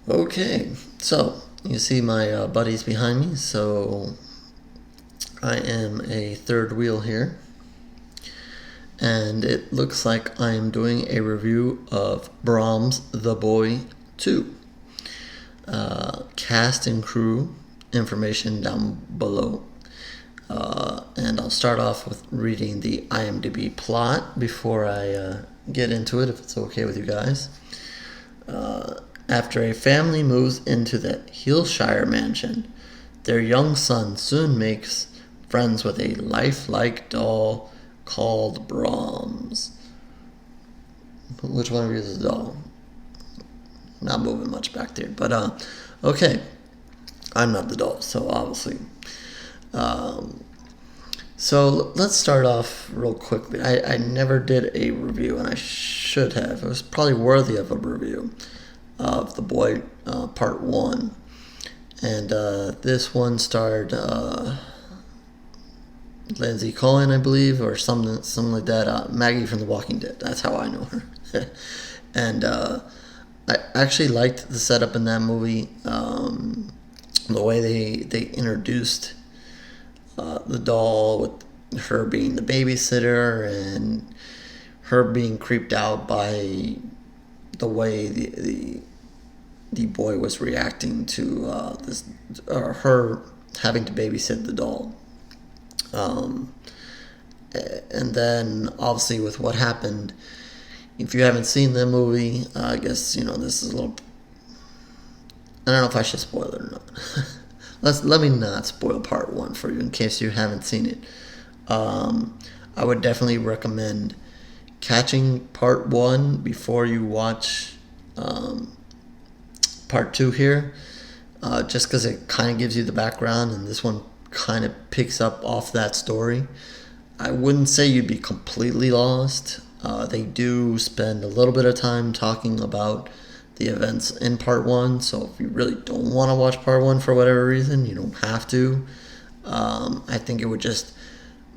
Okay, so you see my buddies behind me, so I am a third wheel here, and it looks like I am doing a review of Brahms' The Boy 2. Cast and crew information down below. And I'll start off with reading the IMDb plot before I get into it, if it's okay with you guys. After a family moves into the Heelshire Mansion, their young son soon makes friends with a lifelike doll called Brahms. Which one of you is the doll? Not moving much back there, but okay. I'm not the doll, so obviously. So let's start off real quickly. I never did a review, and I should have. It was probably worthy of a review of The Boy Part 1. And this one starred Lindsay Cohen, I believe, or something like that. Maggie from The Walking Dead. That's how I know her. And I actually liked the setup in that movie. The way they introduced the doll, with her being the babysitter and her being creeped out by the way the boy was reacting to her having to babysit the doll. And then obviously with what happened, if you haven't seen the movie, I guess this is a little. I don't know if I should spoil it or not. Let me not spoil part 1 for you in case you haven't seen it. I would definitely recommend catching part 1 before you watch part 2 here, just because it kind of gives you the background, and this one kind of picks up off that story. I wouldn't say you'd be completely lost. They do spend a little bit of time talking about the events in part 1, so if you really don't want to watch part 1 for whatever reason, you don't have to. I think it would just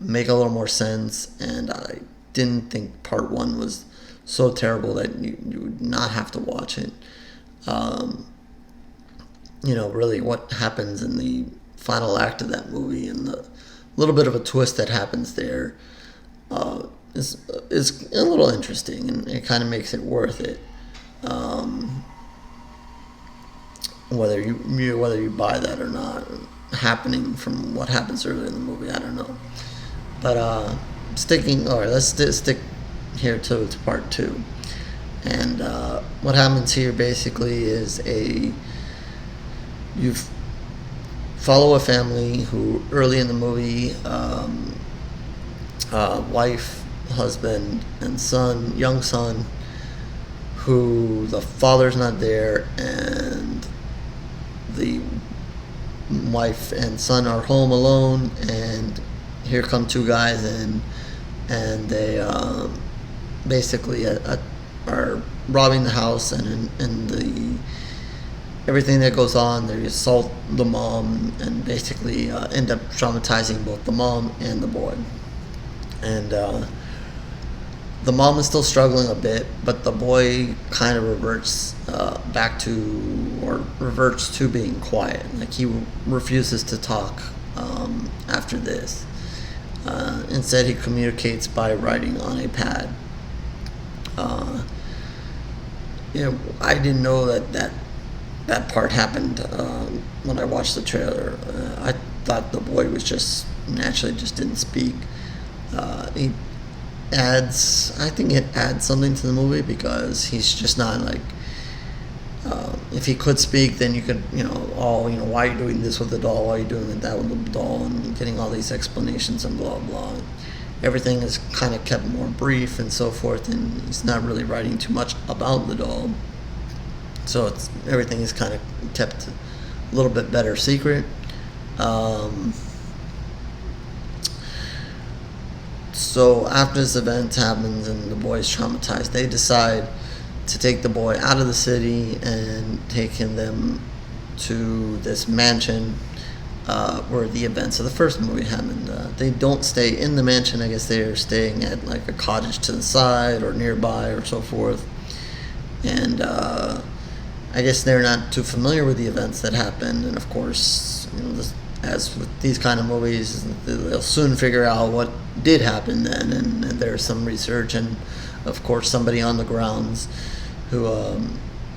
make a little more sense, and I didn't think part 1 was so terrible that you would not have to watch it. Really what happens in the final act of that movie and the little bit of a twist that happens there is a little interesting, and it kind of makes it worth it. Whether you buy that or not, happening from what happens earlier in the movie, I don't know. But let's stick here to part 2. And what happens here basically is you follow a family who early in the movie, wife, husband, and young son, who the father's not there, and the wife and son are home alone, and here come 2 guys in, and they basically are robbing the house, and everything that goes on, they assault the mom and basically end up traumatizing both the mom and the boy. And the mom is still struggling a bit, but the boy kind of reverts to being quiet. Like, he refuses to talk after this. Instead, he communicates by writing on a pad. I didn't know that part happened when I watched the trailer. I thought the boy was just didn't speak. I think it adds something to the movie, because he's just not like, if he could speak, then you could, why are you doing this with the doll, why are you doing that with the doll, and getting all these explanations and blah blah. Everything is kind of kept more brief and so forth, and he's not really writing too much about the doll, so everything is kind of kept a little bit better secret. So after this event happens and the boy's traumatized, they decide to take the boy out of the city and take them to this mansion where the events of the first movie happened. They don't stay in the mansion. I guess they're staying at like a cottage to the side or nearby or so forth. And I guess they're not too familiar with the events that happened, and of course, as with these kind of movies, they'll soon figure out what did happen then, and there's some research, and of course, somebody on the grounds who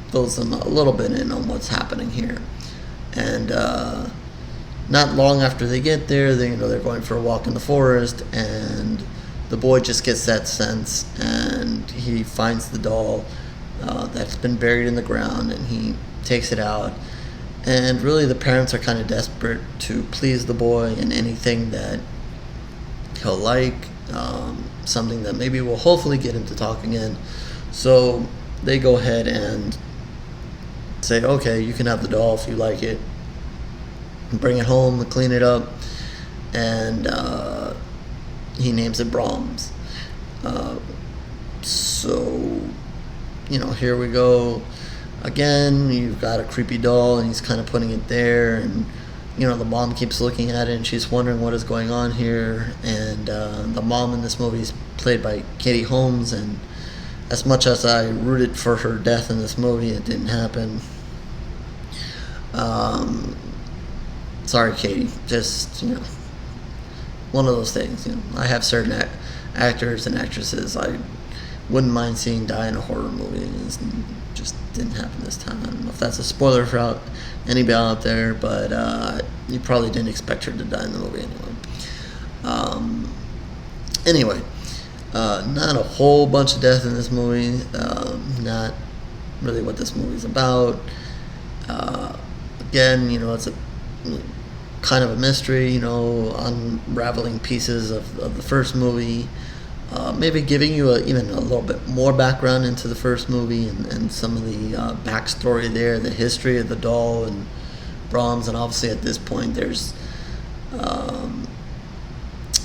fills them a little bit in on what's happening here. And not long after they get there, they're going for a walk in the forest, and the boy just gets that sense, and he finds the doll that's been buried in the ground, and he takes it out. And really, the parents are kind of desperate to please the boy in anything that he'll like, something that maybe will hopefully get him to talk again. So they go ahead and say, okay, you can have the doll if you like it. Bring it home and clean it up. And he names it Brahms. So, here we go. Again, you've got a creepy doll, and he's kind of putting it there, and the mom keeps looking at it, and she's wondering what is going on here. And the mom in this movie is played by Katie Holmes, and as much as I rooted for her death in this movie, it didn't happen. Sorry, Katie. Just one of those things. I have certain actors and actresses I wouldn't mind seeing die in a horror movie, and it just didn't happen this time. I don't know if that's a spoiler for anybody out there, but you probably didn't expect her to die in the movie anyway. Not a whole bunch of death in this movie. Not really what this movie's about. Again, it's a kind of a mystery, unraveling pieces of the first movie. Maybe giving you even a little bit more background into the first movie, and some of the backstory there, the history of the doll and Brahms. And obviously at this point there's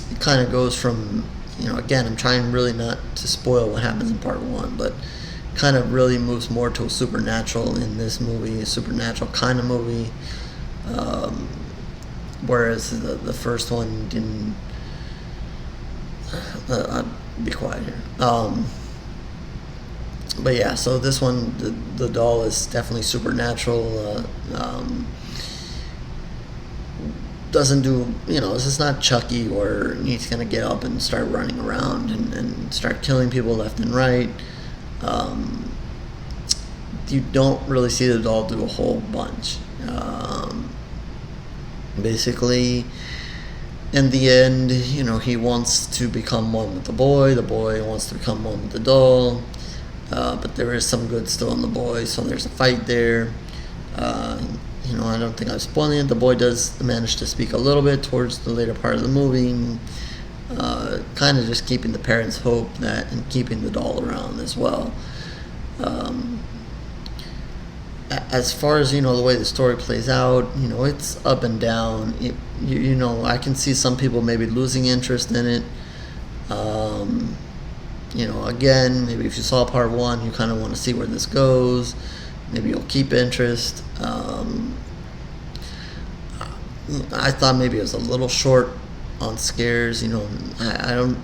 it kind of goes from, again, I'm trying really not to spoil what happens in part one, but kind of really moves more to a supernatural in this movie, a supernatural kind of movie, whereas the first one didn't. I'll be quiet here. But yeah, so this one, the doll is definitely supernatural. Doesn't do, this is not Chucky where he's going to get up and start running around and start killing people left and right. You don't really see the doll do a whole bunch. Basically, in the end, he wants to become one with the boy wants to become one with the doll, but there is some good still in the boy, so there's a fight there. I don't think I'm spoiling it. The boy does manage to speak a little bit towards the later part of the movie, kind of just keeping the parents' hope that, and keeping the doll around as well. As far as the way the story plays out, it's up and down. I can see some people maybe losing interest in it. Again, maybe if you saw part one, you kind of want to see where this goes. Maybe you'll keep interest. I thought maybe it was a little short on scares. I don't.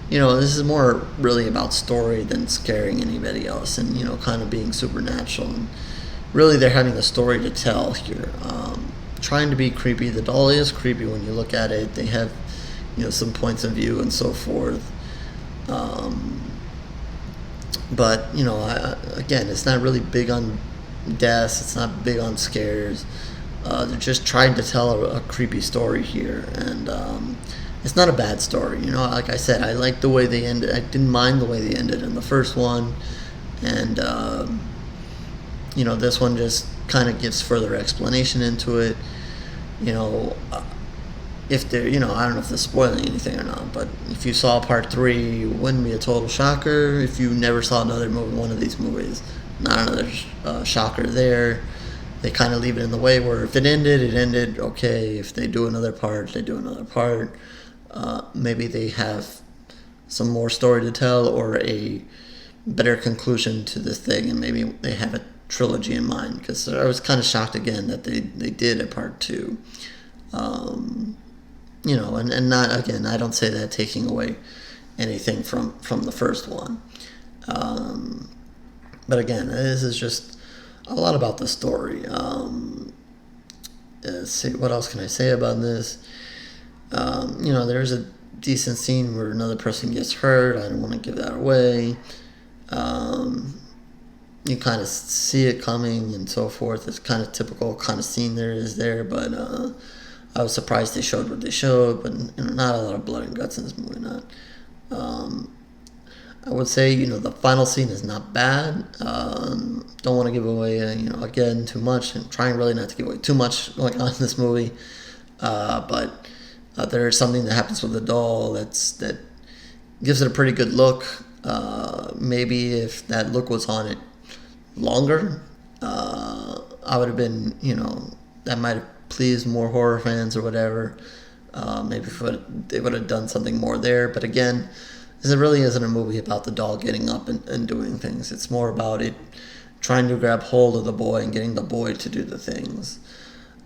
This is more really about story than scaring anybody else, and kind of being supernatural. And really, they're having a story to tell here. Trying to be creepy. The doll is creepy when you look at it. They have, some points of view and so forth. But again, it's not really big on deaths. It's not big on scares. They're just trying to tell a creepy story here, and it's not a bad story. Like I said, I like the way they ended. I didn't mind the way they ended in the first one, and this one just kind of gives further explanation into it. If they're, I don't know if they're spoiling anything or not, but if you saw part 3, it wouldn't be a total shocker. If you never saw another movie, one of these movies, not another shocker there. They kind of leave it in the way where if it ended, okay. If they do another part, they do another part. Maybe they have some more story to tell or a better conclusion to this thing, and maybe they have a trilogy in mind, because I was kind of shocked again that they did a part 2. And not, again, I don't say that taking away anything from the first one. But again, this is just a lot about the story. Let's see, what else can I say about this? There's a decent scene where another person gets hurt. I don't want to give that away. You kind of see it coming and so forth. It's kind of typical kind of scene there is there, but I was surprised they showed what they showed, but not a lot of blood and guts in this movie. Not. I would say, the final scene is not bad. Don't want to give away, again, too much, and trying really not to give away too much going on in this movie. But there is something that happens with the doll that gives it a pretty good look. Maybe if that look was on it longer, I would have been, that might have pleased more horror fans or whatever. Maybe they would have done something more there. But again, it really isn't a movie about the doll getting up and doing things. It's more about it trying to grab hold of the boy and getting the boy to do the things.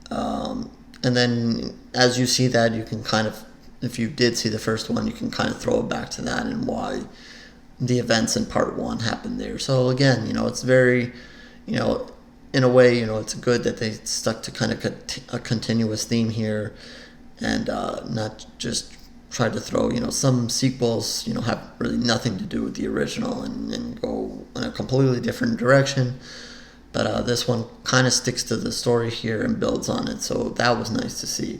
And then as you see that, you can kind of, if you did see the first one, you can kind of throw it back to that and why the events in part one happened there. So again, it's very, in a way, it's good that they stuck to kind of a continuous theme here and not just tried to throw, some sequels, have really nothing to do with the original and go in a completely different direction. But this one kind of sticks to the story here and builds on it. So that was nice to see.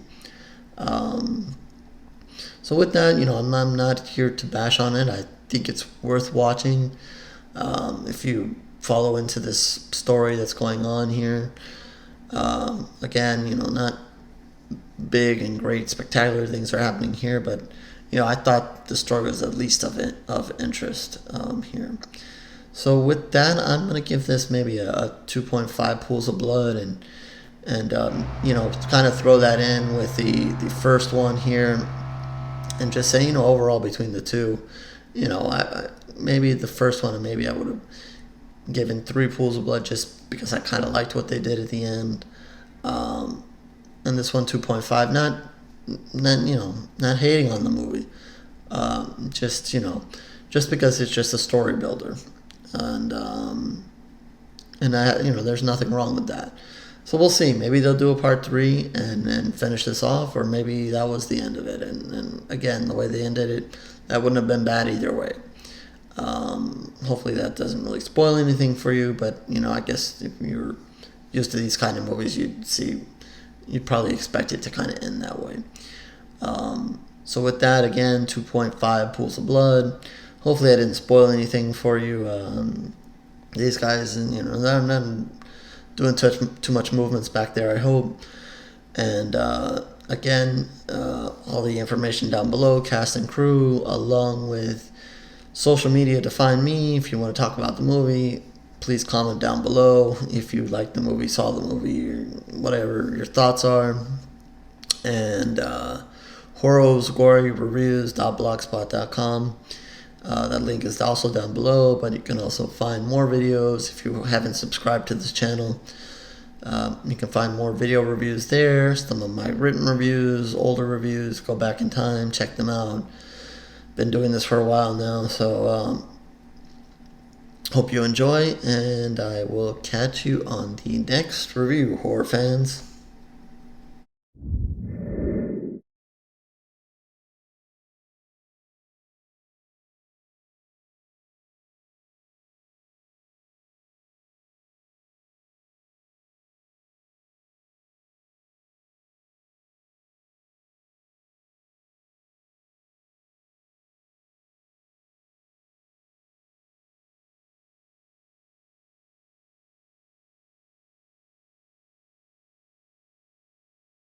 So with that, I'm not here to bash on it. I think it's worth watching. If you follow into this story that's going on here. Again, not big and great spectacular things are happening here, but I thought the story was at least of interest here. So with that, I'm gonna give this maybe a 2.5 pools of blood, and kind of throw that in with the first one here, and just say overall between the two, I maybe the first one, and maybe I would have given 3 pools of blood just because I kind of liked what they did at the end. And this one 2.5, not hating on the movie, just because it's just a story builder, and there's nothing wrong with that. So we'll see. Maybe they'll do a part 3 and finish this off, or maybe that was the end of it. And again, the way they ended it, that wouldn't have been bad either way. Hopefully that doesn't really spoil anything for you, but I guess if you're used to these kind of movies, you'd probably expect it to kind of end that way. So with that, again, 2.5 pools of blood. Hopefully I didn't spoil anything for you. These guys, and they're not doing too much movements back there, I hope. And again, all the information down below, cast and crew, along with social media to find me. If you want to talk about the movie, please comment down below if you liked the movie, saw the movie, or whatever your thoughts are. And horosgoryreviews.blogspot.com. That link is also down below, but you can also find more videos if you haven't subscribed to this channel. You can find more video reviews there, some of my written reviews, older reviews. Go back in time, check them out. Been doing this for a while now, so hope you enjoy, and I will catch you on the next review, horror fans.